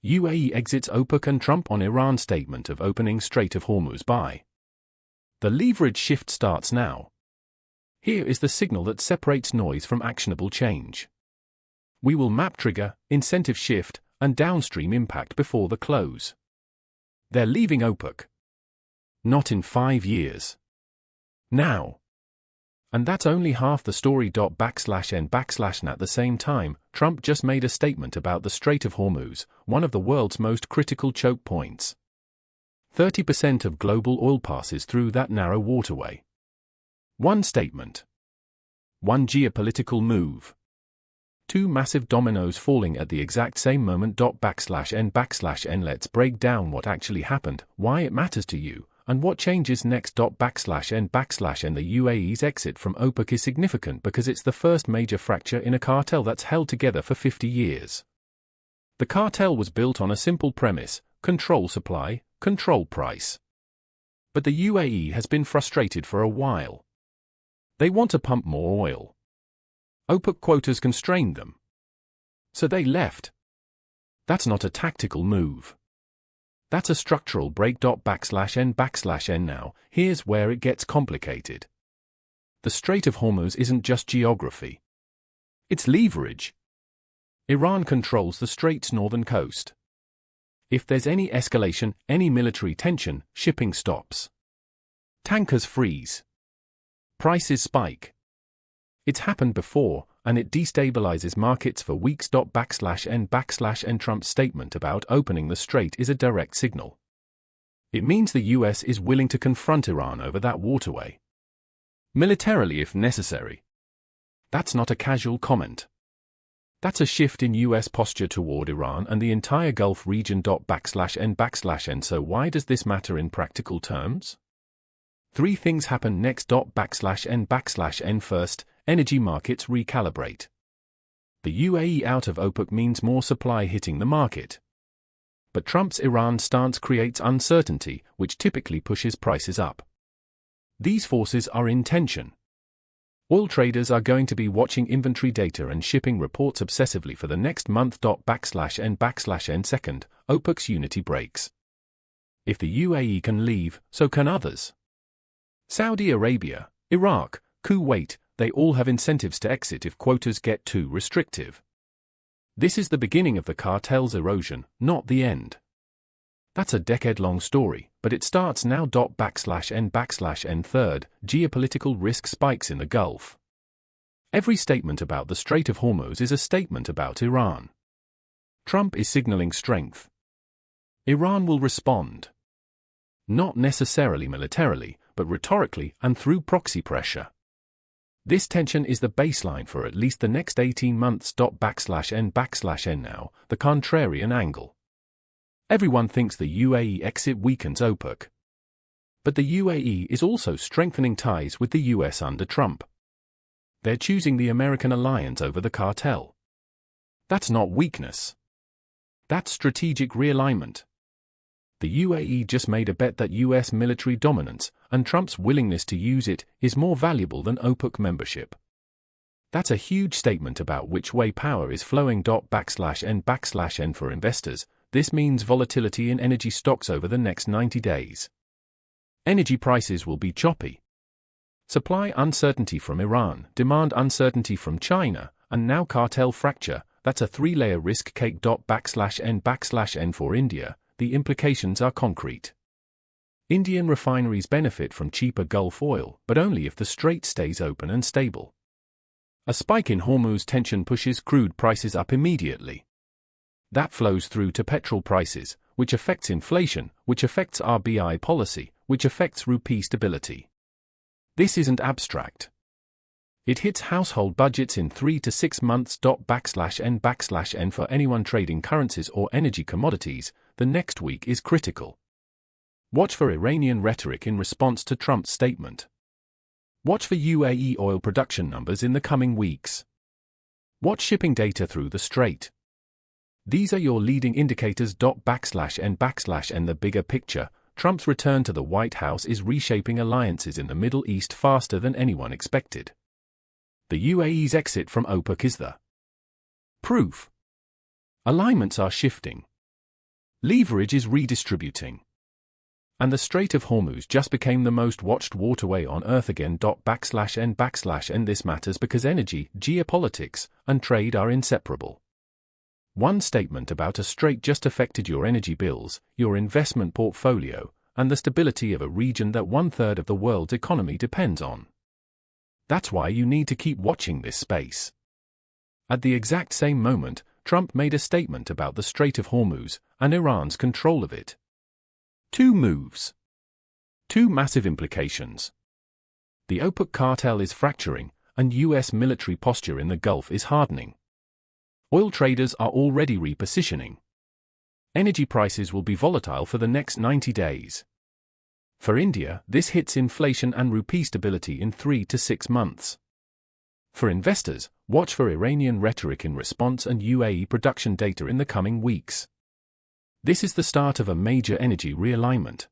UAE exits OPEC and Trump on Iran statement of opening Strait of Hormuz by. The leverage shift starts now. Here is the signal that separates noise from actionable change. We will map trigger, incentive shift, and downstream impact before the close. They're leaving OPEC. Not in 5 years. Now. And that's only half the story. /n/. At the same time, Trump just made a statement about the Strait of Hormuz, one of the world's most critical choke points. 30% of global oil passes through that narrow waterway. One statement. One geopolitical move. Two massive dominoes falling at the exact same moment. /n/n. Let's break down what actually happened, why it matters to you, and what changes next. /n/. The UAE's exit from OPEC is significant because it's the first major fracture in a cartel that's held together for 50 years. The cartel was built on a simple premise: control supply, control price. But the UAE has been frustrated for a while. They want to pump more oil. OPEC quotas constrained them. So they left. That's not a tactical move. That's a structural break. /n/n. Now, here's where it gets complicated. The Strait of Hormuz isn't just geography. It's leverage. Iran controls the strait's northern coast. If there's any escalation, any military tension, shipping stops. Tankers freeze. Prices spike. It's happened before, and it destabilizes markets for weeks. /n/n. Trump's statement about opening the strait is a direct signal. It means the US is willing to confront Iran over that waterway. Militarily if necessary. That's not a casual comment. That's a shift in US posture toward Iran and the entire Gulf region. /n/n. So why does this matter in practical terms? 3 things happen next. /n/n. First, energy markets recalibrate. The UAE out of OPEC means more supply hitting the market. But Trump's Iran stance creates uncertainty, which typically pushes prices up. These forces are in tension. Oil traders are going to be watching inventory data and shipping reports obsessively for the next month. /n/n. Second, OPEC's unity breaks. If the UAE can leave, so can others. Saudi Arabia, Iraq, Kuwait, they all have incentives to exit if quotas get too restrictive. This is the beginning of the cartel's erosion, not the end. That's a decade-long story, but it starts now. /n/n. Third, geopolitical risk spikes in the Gulf. Every statement about the Strait of Hormuz is a statement about Iran. Trump is signaling strength. Iran will respond. Not necessarily militarily, but rhetorically and through proxy pressure. This tension is the baseline for at least the next 18 months. /n/n. Now, the contrarian angle. Everyone thinks the UAE exit weakens OPEC. But the UAE is also strengthening ties with the US under Trump. They're choosing the American alliance over the cartel. That's not weakness. That's strategic realignment. The UAE just made a bet that US military dominance, and Trump's willingness to use it, is more valuable than OPEC membership. That's a huge statement about which way power is flowing. /n/n. For investors, this means volatility in energy stocks over the next 90 days. Energy prices will be choppy. Supply uncertainty from Iran, demand uncertainty from China, and now cartel fracture. That's a 3-layer risk cake. /n/n. For India, the implications are concrete. Indian refineries benefit from cheaper Gulf oil, but only if the strait stays open and stable. A spike in Hormuz tension pushes crude prices up immediately. That flows through to petrol prices, which affects inflation, which affects RBI policy, which affects rupee stability. This isn't abstract. It hits household budgets in 3 to 6 months. /n/n. For anyone trading currencies or energy commodities, the next week is critical. Watch for Iranian rhetoric in response to Trump's statement. Watch for UAE oil production numbers in the coming weeks. Watch shipping data through the strait. These are your leading indicators. /n/n. The bigger picture, Trump's return to the White House is reshaping alliances in the Middle East faster than anyone expected. The UAE's exit from OPEC is the proof. Alignments are shifting. Leverage is redistributing. And the Strait of Hormuz just became the most watched waterway on Earth again. /n/n this matters because energy, geopolitics, and trade are inseparable. One statement about a strait just affected your energy bills, your investment portfolio, and the stability of a region that 1/3 of the world's economy depends on. That's why you need to keep watching this space. At the exact same moment, Trump made a statement about the Strait of Hormuz and Iran's control of it. Two moves. Two massive implications. The OPEC cartel is fracturing, and U.S. military posture in the Gulf is hardening. Oil traders are already repositioning. Energy prices will be volatile for the next 90 days. For India, this hits inflation and rupee stability in 3 to 6 months. For investors, watch for Iranian rhetoric in response and UAE production data in the coming weeks. This is the start of a major energy realignment.